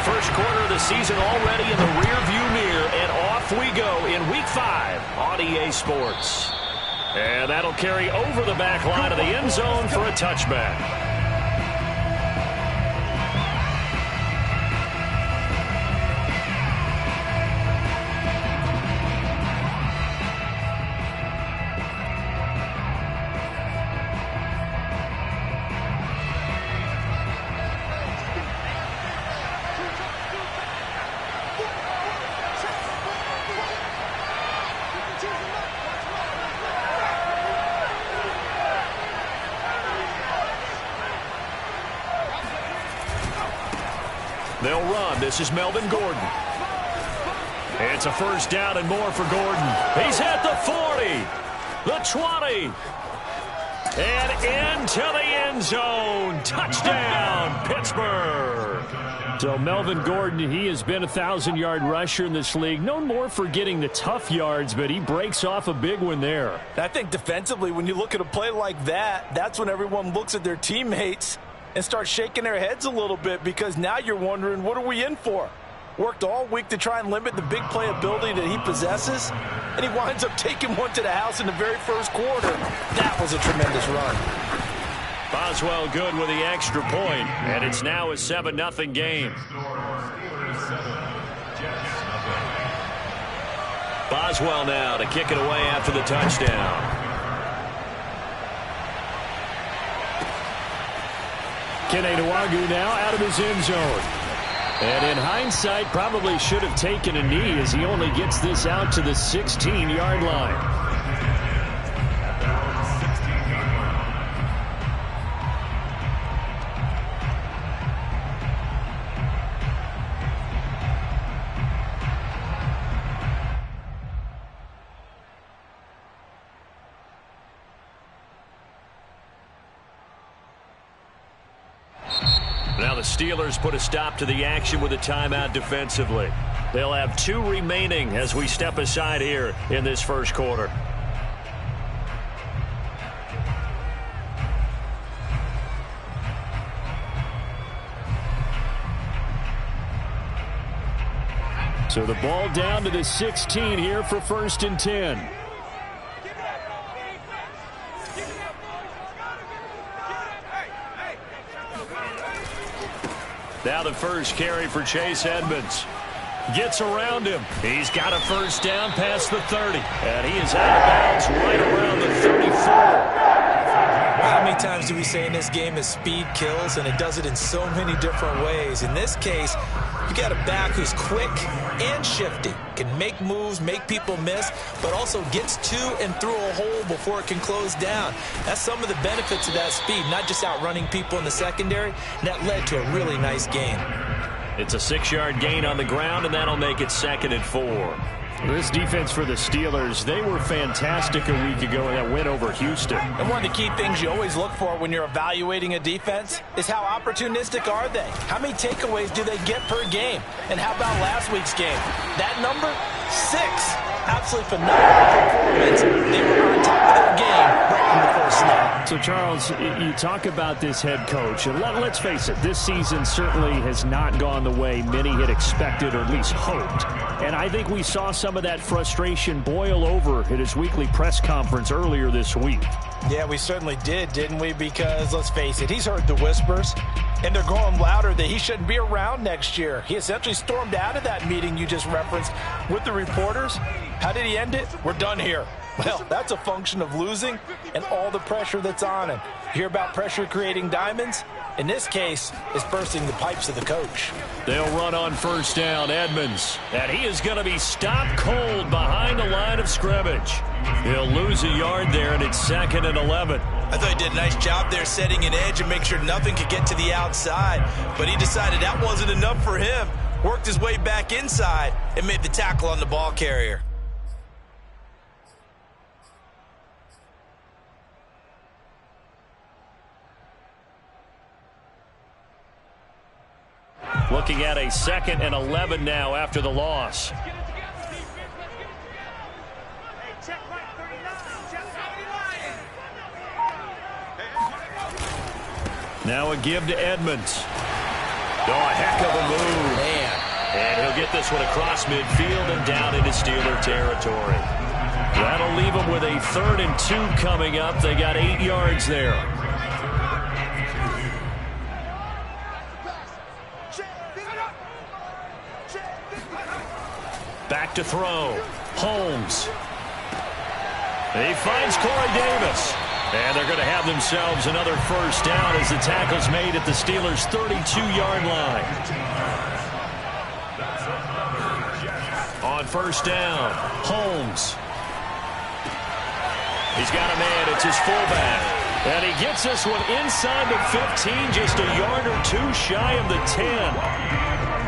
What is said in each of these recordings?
first quarter of the season already in the rearview mirror, and off we go in Week 5 on EA Sports. And that'll carry over the back line of the end zone for a touchback. They'll run. This is Melvin Gordon. It's a first down and more for Gordon. He's at the 40, the 20, and into the end zone. Touchdown, Pittsburgh. So Melvin Gordon, he has been a 1,000-yard rusher in this league. Known more for getting the tough yards, but he breaks off a big one there. I think defensively, when you look at a play like that, that's when everyone looks at their teammates and start shaking their heads a little bit, because now you're wondering, what are we in for? Worked all week to try and limit the big play ability that he possesses, and he winds up taking one to the house in the very first quarter. That was a tremendous run. Boswell good with the extra point, and it's now a 7-0 game. Boswell now to kick it away after the touchdown. Kene Nwangwu now out of his end zone. And in hindsight, probably should have taken a knee as he only gets this out to the 16-yard line. Now the Steelers put a stop to the action with a timeout defensively. They'll have 2 remaining as we step aside here in this first quarter. So the ball down to the 16 here for 1st and 10. Now the first carry for Chase Edmonds. Gets around him. He's got a first down past the 30. And he is out of bounds right around the 34. How many times do we say in this game that speed kills, and it does it in so many different ways? In this case, you got a back who's quick and shifty, can make moves, make people miss, but also gets to and through a hole before it can close down. That's some of the benefits of that speed, not just outrunning people in the secondary. And that led to a really nice gain. It's a 6-yard gain on the ground, and that'll make it 2nd and 4. This defense for the Steelers, they were fantastic a week ago in that win over Houston. And one of the key things you always look for when you're evaluating a defense is how opportunistic are they? How many takeaways do they get per game? And how about last week's game? That number? 6. Absolutely phenomenal performance. They were on top of their game right from the first snap. So, Charles, you talk about this head coach, and let's face it, this season certainly has not gone the way many had expected or at least hoped. And I think we saw some of that frustration boil over at his weekly press conference earlier this week. Yeah, we certainly did, didn't we? Because, let's face it, he's heard the whispers, and they're growing louder that he shouldn't be around next year. He essentially stormed out of that meeting you just referenced with the reporters. How did he end it? We're done here. Well, that's a function of losing and all the pressure that's on him. You hear about pressure creating diamonds? In this case, it's bursting the pipes of the coach. They'll run on first down, Edmonds. And he is going to be stopped cold behind the line of scrimmage. He'll lose a yard there, and it's 2nd and 11. I thought he did a nice job there setting an edge and make sure nothing could get to the outside. But he decided that wasn't enough for him. Worked his way back inside and made the tackle on the ball carrier. Looking at a 2nd and 11 now after the loss. Now a give to Edmonds. Oh, a heck of a move. Man, He'll get this one across midfield and down into Steeler territory. That'll leave them with a 3rd and 2 coming up. They got 8 yards there. Back to throw. Holmes. He finds Corey Davis. And they're going to have themselves another first down as the tackle's made at the Steelers' 32-yard line. On first down, Holmes. He's got a man. It's his fullback. And he gets this one inside the 15, just a yard or 2 shy of the 10.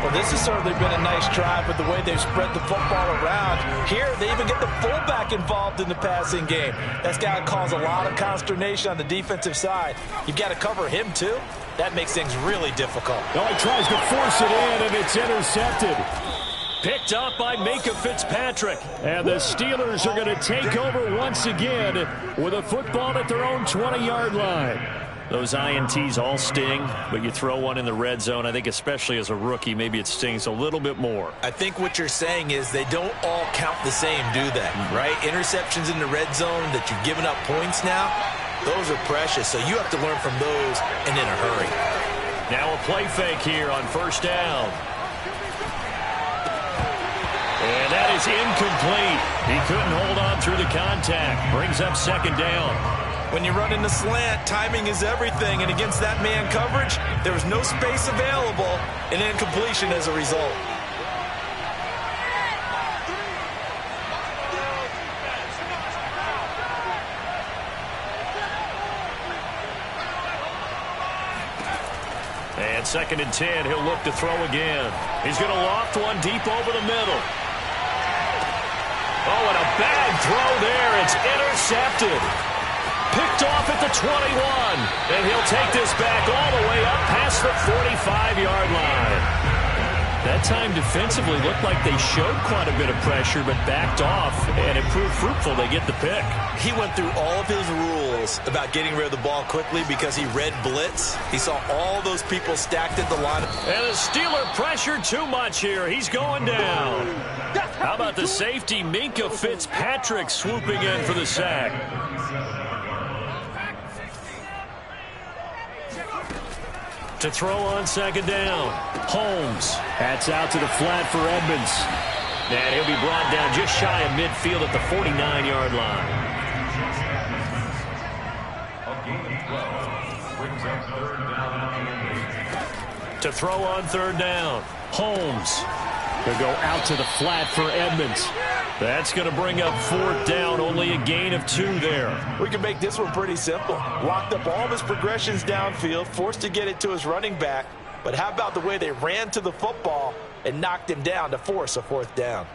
Well, this has certainly been a nice drive with the way they've spread the football around. Here, they even get the fullback involved in the passing game. That's got to cause a lot of consternation on the defensive side. You've got to cover him, too. That makes things really difficult. No, he tries to force it in, and it's intercepted. Picked up by Minkah Fitzpatrick. And the Steelers are going to take over once again with a football at their own 20-yard line. Those INTs all sting, but you throw one in the red zone, I think especially as a rookie, maybe it stings a little bit more. I think what you're saying is they don't all count the same, do they? Right? Interceptions in the red zone that you've given up points now, those are precious. So you have to learn from those and in a hurry. Now a play fake here on first down. And that is incomplete. He couldn't hold on through the contact. Brings up second down. When you run in the slant, timing is everything. And against that man coverage, there was no space available, and incompletion as a result. And 2nd and 10, he'll look to throw again. He's going to loft one deep over the middle. Oh, and a bad throw there. It's intercepted. Picked off at the 21. And he'll take this back all the way up past the 45-yard line. That time defensively looked like they showed quite a bit of pressure, but backed off, and it proved fruitful. They get the pick. He went through all of his rules about getting rid of the ball quickly because he read blitz. He saw all those people stacked at the line. And the Steeler pressure too much here. He's going down. How about the safety, Minkah Fitzpatrick, swooping in for the sack. To throw on 2nd down, Holmes. That's out to the flat for Edmonds. And he'll be brought down just shy of midfield at the 49-yard line. To throw on 3rd down, Holmes. They'll go out to the flat for Edmonds. That's going to bring up 4th down, only a gain of 2 there. We can make this one pretty simple. Locked up all of his progressions downfield, forced to get it to his running back. But how about the way they ran to the football and knocked him down to force a 4th down?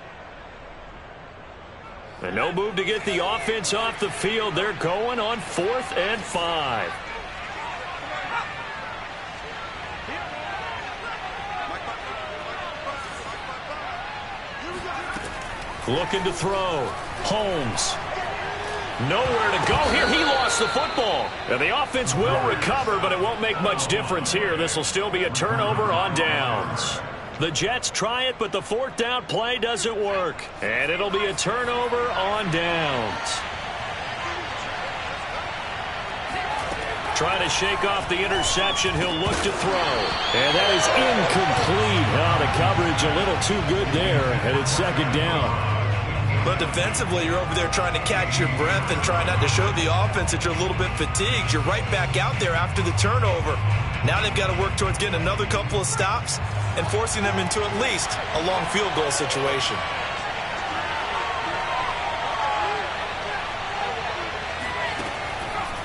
And no move to get the offense off the field. They're going on 4th and 5. Looking to throw. Holmes. Nowhere to go here. He lost the football. And the offense will recover, but it won't make much difference here. This will still be a turnover on downs. The Jets try it, but the 4th down play doesn't work. And it'll be a turnover on downs. Trying to shake off the interception. He'll look to throw. And that is incomplete. Oh, the coverage a little too good there. And it's 2nd down. But defensively, you're over there trying to catch your breath and try not to show the offense that you're a little bit fatigued. You're right back out there after the turnover. Now they've got to work towards getting another couple of stops and forcing them into at least a long field goal situation.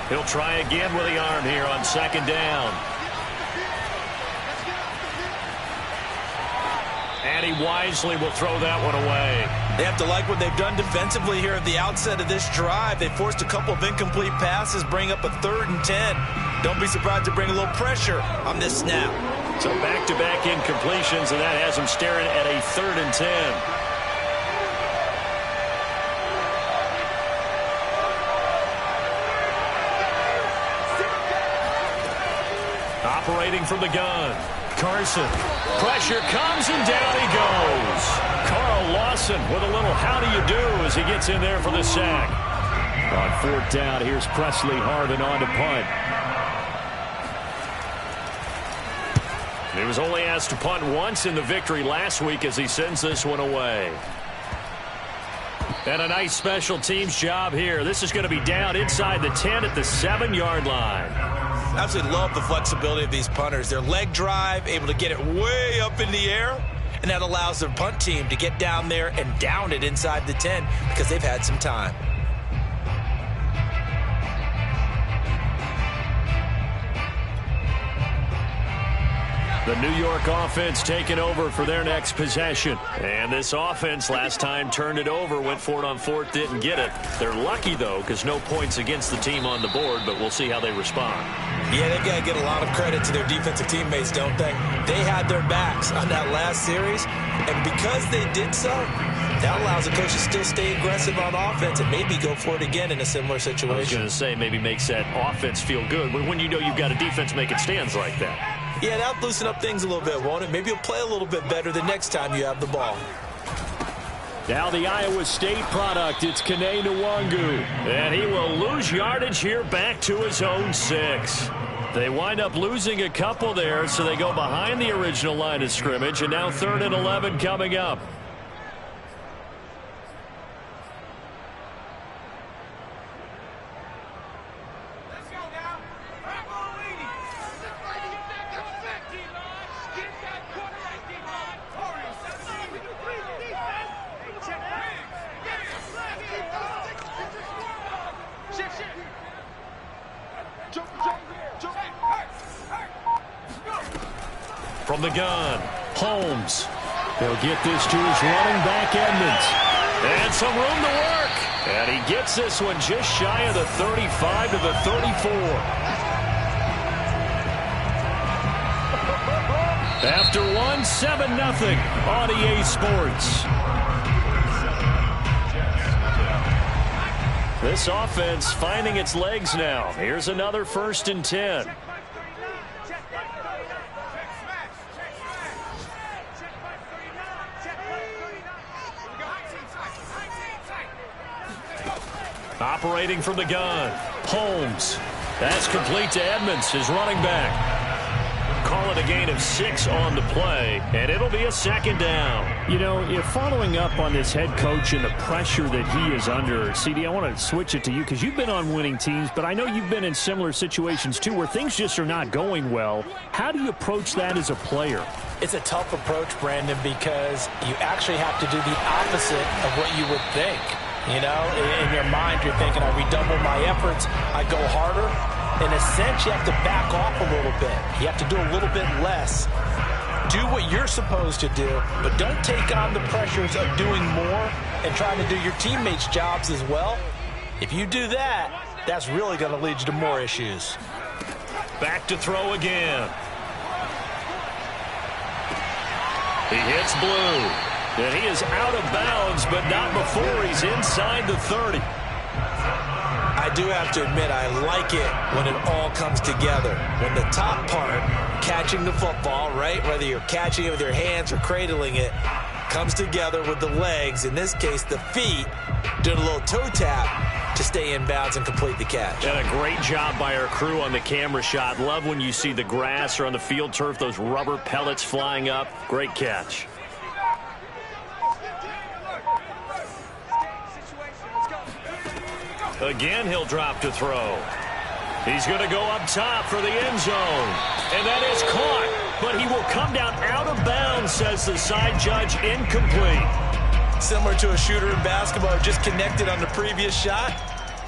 He'll try again with the arm here on 2nd down. And he wisely will throw that one away. They have to like what they've done defensively here at the outset of this drive. They forced a couple of incomplete passes, bring up a 3rd and 10. Don't be surprised to bring a little pressure on this snap. So back-to-back incompletions, and that has them staring at a 3rd and 10. Operating from the gun, Carson. Pressure comes, and down he goes. Carl Lawson with a little how do you do as he gets in there for the sack. On 4th down, here's Presley Harvin on to punt. He was only asked to punt once in the victory last week as he sends this one away. And a nice special teams job here. This is going to be down inside the 10 at the 7-yard line. Absolutely love the flexibility of these punters. Their leg drive, able to get it way up in the air, and that allows their punt team to get down there and down it inside the 10 because they've had some time. The New York offense taking over for their next possession. And this offense last time turned it over, went for it on 4th, didn't get it. They're lucky, though, because no points against the team on the board, but we'll see how they respond. Yeah, they've got to get a lot of credit to their defensive teammates, don't they? They had their backs on that last series, and because they did so, that allows the coach to still stay aggressive on offense and maybe go for it again in a similar situation. I was going to say maybe makes that offense feel good when you know you've got a defense making stands like that. Yeah, that'll loosen up things a little bit, won't it? Maybe you'll play a little bit better the next time you have the ball. Now the Iowa State product, it's Kene Nwangu. And he will lose yardage here back to his own 6. They wind up losing a couple there, so they go behind the original line of scrimmage, and now 3rd and 11 coming up. From the gun, Holmes. He'll get this to his running back, Edmonds. And some room to work. And he gets this one just shy of the 35 to the 34. After one, 7-0 on EA Sports. This offense finding its legs now. Here's another 1st and 10. Operating from the gun, Holmes. That's complete to Edmonds, his running back. Call it a gain of 6 on the play, and it'll be a 2nd down. You know, if following up on this head coach and the pressure that he is under, CD, I want to switch it to you because you've been on winning teams, but I know you've been in similar situations too where things just are not going well. How do you approach that as a player? It's a tough approach, Brandon, because you actually have to do the opposite of what you would think. You know, in your mind, you're thinking, I redouble my efforts, I go harder. In a sense, you have to back off a little bit. You have to do a little bit less. Do what you're supposed to do, but don't take on the pressures of doing more and trying to do your teammates' jobs as well. If you do that, that's really going to lead you to more issues. Back to throw again. He hits Blue. And he is out of bounds, but not before he's inside the 30. I do have to admit, I like it when it all comes together. When the top part, catching the football, right, whether you're catching it with your hands or cradling it, comes together with the legs, in this case the feet, doing a little toe tap to stay in bounds and complete the catch. And a great job by our crew on the camera shot. Love when you see the grass or on the field turf, those rubber pellets flying up. Great catch. Again, he'll drop to throw. He's going to go up top for the end zone. And that is caught. But he will come down out of bounds, says the side judge. Incomplete. Similar to a shooter in basketball, just connected on the previous shot.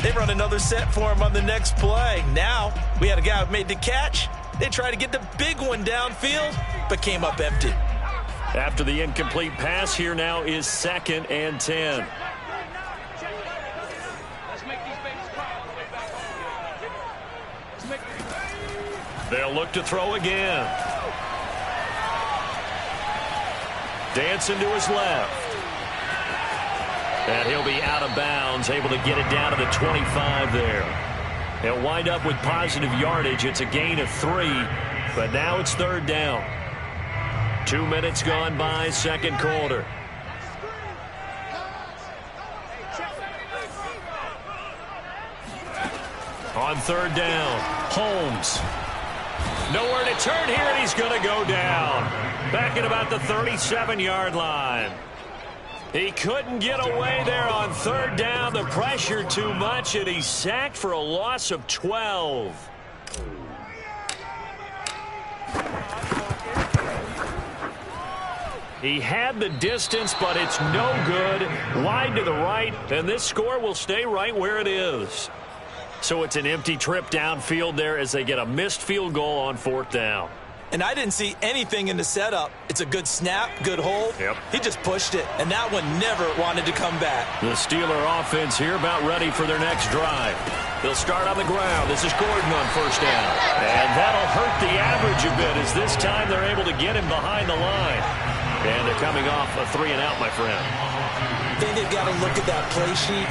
They run another set for him on the next play. Now, we had a guy who made the catch. They tried to get the big one downfield, but came up empty. After the incomplete pass, here now is 2nd and 10. They'll look to throw again. Dancing to his left. And he'll be out of bounds, able to get it down to the 25 there. He'll wind up with positive yardage. It's a gain of 3, but now it's 3rd down. 2 minutes gone by, second quarter. On third down, Holmes. Nowhere to turn here, and he's going to go down. Back at about the 37-yard line. He couldn't get away there on third down. The pressure too much, and he's sacked for a loss of 12. He had the distance, but it's no good. Wide to the right, and this score will stay right where it is. So it's an empty trip downfield there as they get a missed field goal on fourth down. And I didn't see anything in the setup. It's a good snap, good hold. Yep. He just pushed it, and that one never wanted to come back. The Steeler offense here about ready for their next drive. They'll start on the ground. This is Gordon on first down. And that'll hurt the average a bit as this time they're able to get him behind the line. And they're coming off a 3-and-out, my friend. I think they've got to look at that play sheet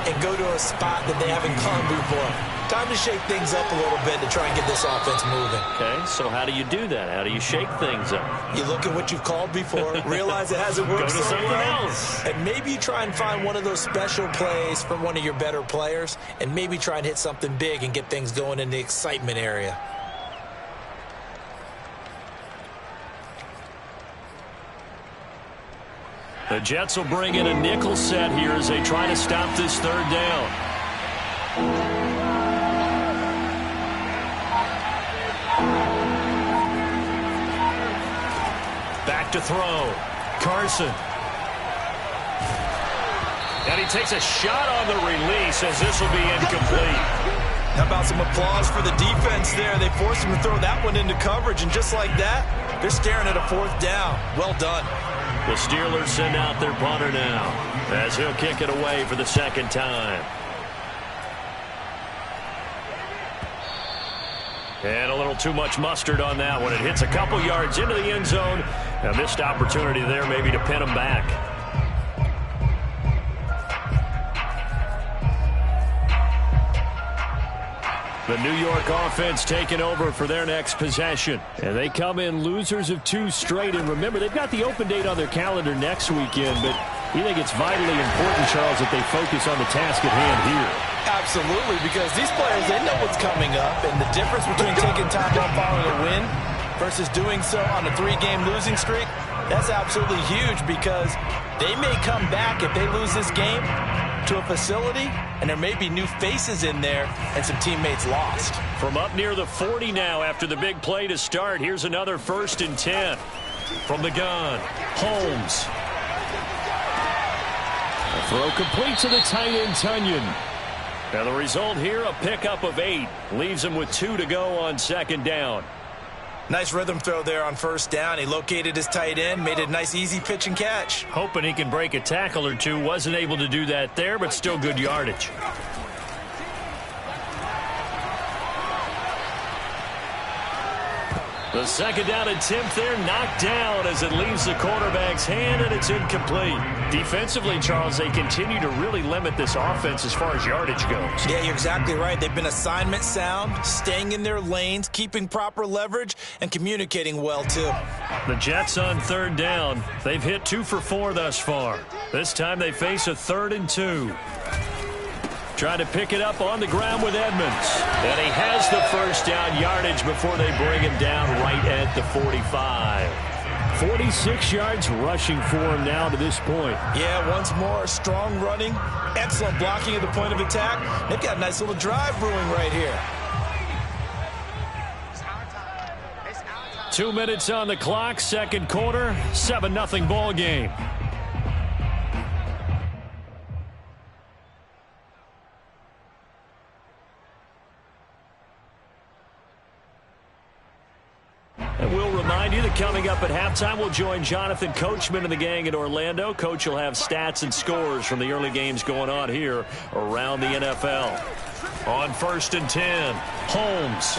and go to a spot that they haven't gone before. Time to shake things up a little bit to try and get this offense moving. Okay, so how do you do that? How do you shake things up? You look at what you've called before, realize it hasn't worked Go to so something well, else. and maybe try and find one of those special plays from one of your better players, and maybe try and hit something big and get things going in the excitement area. The Jets will bring in a nickel set here as they try to stop this third down. Back to throw. Carson. And he takes a shot on the release as this will be incomplete. How about some applause for the defense there? They forced him to throw that one into coverage, and just like that, they're staring at a fourth down. Well done. The Steelers send out their punter now as he'll kick it away for the second time. And a little too much mustard on that one. It hits a couple yards into the end zone. A missed opportunity there maybe to pin him back. The New York offense taking over for their next possession. And they come in losers of 2 straight. And remember, they've got the open date on their calendar next weekend. But we think it's vitally important, Charles, that they focus on the task at hand here. Absolutely, because these players, they know what's coming up. And the difference between taking time off following a win versus doing so on a 3-game losing streak, that's absolutely huge because they may come back if they lose this game to a facility, and there may be new faces in there and some teammates lost. From up near the 40 now after the big play to start, here's another 1st and 10. From the gun, Holmes. A throw complete to the tight end, Tunyon. Now the result here, a pickup of 8. Leaves him with 2 to go on second down. Nice rhythm throw there on first down. He located his tight end, made it a nice easy pitch and catch. Hoping he can break a tackle or two. Wasn't able to do that there, but still good yardage. The second down attempt there knocked down as it leaves the quarterback's hand, and it's incomplete. Defensively, Charles, they continue to really limit this offense as far as yardage goes. Yeah, you're exactly right. They've been assignment sound, staying in their lanes, keeping proper leverage, and communicating well, too. The Jets on third down. They've hit 2 for 4 thus far. This time they face a 3rd and 2. Trying to pick it up on the ground with Edmonds. And he has the first down yardage before they bring him down right at the 45. 46 yards rushing for him now to this point. Yeah, once more, strong running, excellent blocking at the point of attack. They've got a nice little drive brewing right here. 2 minutes on the clock, second quarter, 7-0 ball game. And we'll remind you that coming up at halftime, we'll join Jonathan Coachman and the gang in Orlando. Coach will have stats and scores from the early games going on here around the NFL. On 1st and 10, Holmes.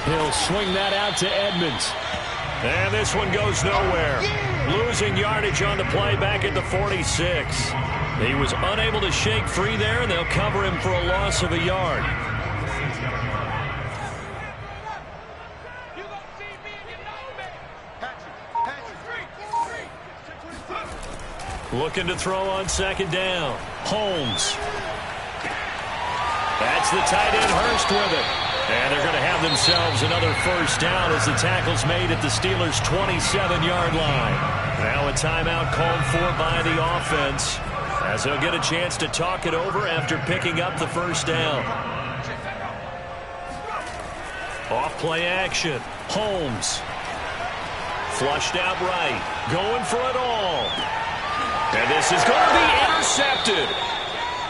He'll swing that out to Edmonds. And this one goes nowhere. Losing yardage on the play back at the 46. He was unable to shake free there, and they'll cover him for a loss of a yard. Looking to throw on second down. Holmes. That's the tight end Hurst with it. And they're going to have themselves another first down as the tackle's made at the Steelers' 27-yard line. Now a timeout called for by the offense as they'll get a chance to talk it over after picking up the first down. Off play action. Holmes. Flushed out right. Going for it all. And this is going to be intercepted.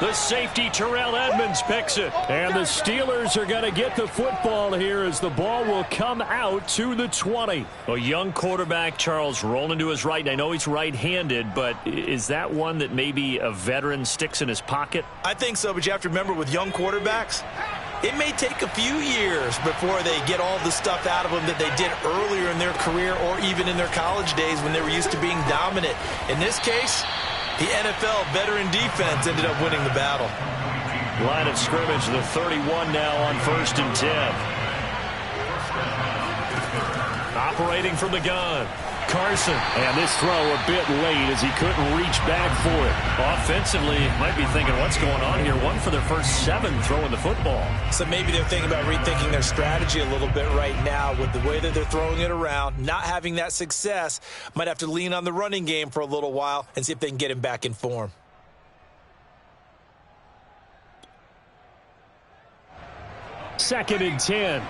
The safety, Terrell Edmunds, picks it. And the Steelers are going to get the football here as the ball will come out to the 20. A young quarterback, Charles, rolling to his right. And I know he's right-handed, but is that one that maybe a veteran sticks in his pocket? I think so, but you have to remember with young quarterbacks, it may take a few years before they get all the stuff out of them that they did earlier in their career or even in their college days when they were used to being dominant. In this case, the NFL veteran defense ended up winning the battle. Line of scrimmage, the 31 now on 1st and 10. Operating from the gun. Carson. And this throw a bit late as he couldn't reach back for it. Offensively, might be thinking, what's going on here? 1 for their first 7 throwing the football. So maybe they're thinking about rethinking their strategy a little bit right now with the way that they're throwing it around. Not having that success, might have to lean on the running game for a little while and see if they can get him back in form. Second and 10.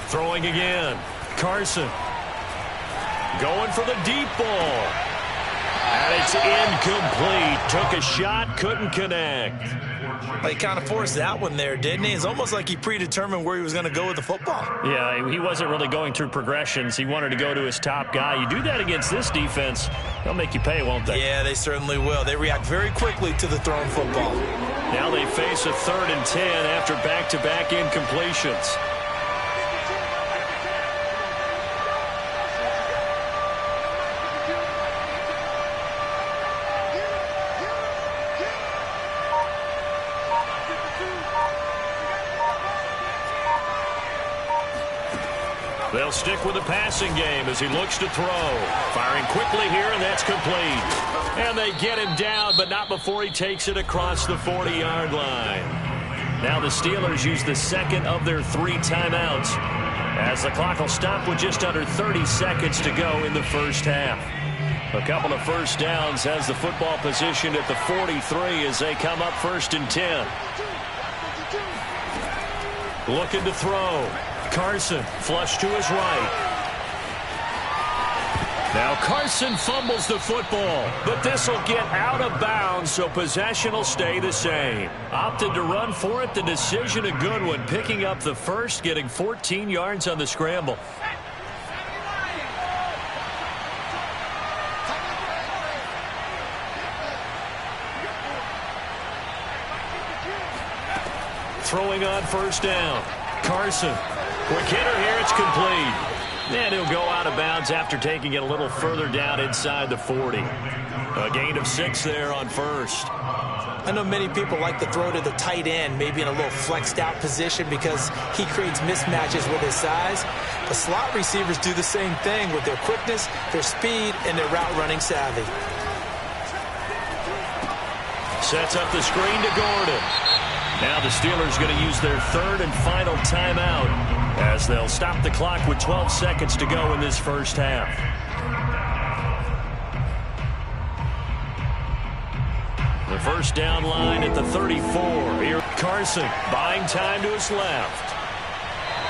Throwing again. Carson. Going for the deep ball. And it's incomplete. Took a shot, couldn't connect. He kind of forced that one there, didn't he? It's almost like he predetermined where he was going to go with the football. Yeah, he wasn't really going through progressions. He wanted to go to his top guy. You do that against this defense, they'll make you pay, won't they? Yeah, they certainly will. They react very quickly to the thrown football. Now they face a 3rd and 10 after back-to-back incompletions. They'll stick with the passing game as he looks to throw. Firing quickly here, and that's complete. And they get him down, but not before he takes it across the 40-yard line. Now the Steelers use the second of their 3 timeouts as the clock will stop with just under 30 seconds to go in the first half. A couple of first downs has the football positioned at the 43 as they come up 1st and 10. Looking to throw. Carson flush to his right. Now Carson fumbles the football, but this will get out of bounds, so possession will stay the same. Opted to run for it. The decision a good one, picking up the first, getting 14 yards on the scramble. Throwing on 1st down. Carson. Quick hitter here, it's complete. And he'll go out of bounds after taking it a little further down inside the 40. A gain of 6 there on 1st. I know many people like to throw to the tight end, maybe in a little flexed out position because he creates mismatches with his size. But slot receivers do the same thing with their quickness, their speed, and their route running savvy. Sets up the screen to Gordon. Now the Steelers going to use their 3rd and final timeout as they'll stop the clock with 12 seconds to go in this first half. The first down line at the 34. Here Carson buying time to his left.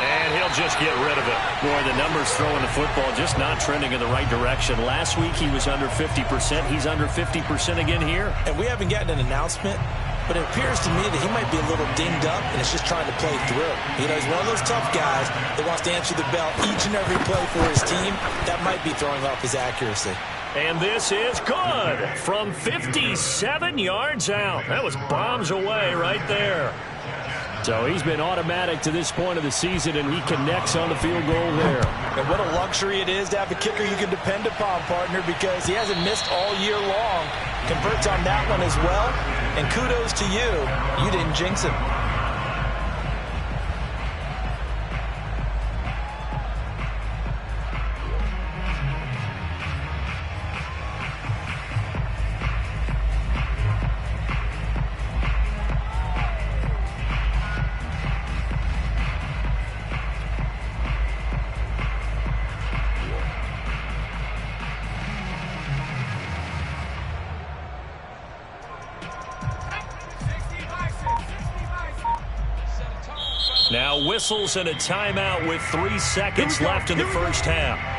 And he'll just get rid of it. Boy, the numbers throwing the football just not trending in the right direction. Last week he was under 50%. He's under 50% again here. And we haven't gotten an announcement, but it appears to me that he might be a little dinged up and is just trying to play through. You know, he's one of those tough guys that wants to answer the bell each and every play for his team. That might be throwing off his accuracy. And this is good from 57 yards out. That was bombs away right there. So he's been automatic to this point of the season, and he connects on the field goal there. And what a luxury it is to have a kicker you can depend upon, partner, because he hasn't missed all year long. Converts on that one as well. And kudos to you. You didn't jinx him. Now whistles and a timeout with 3 seconds left in the first half.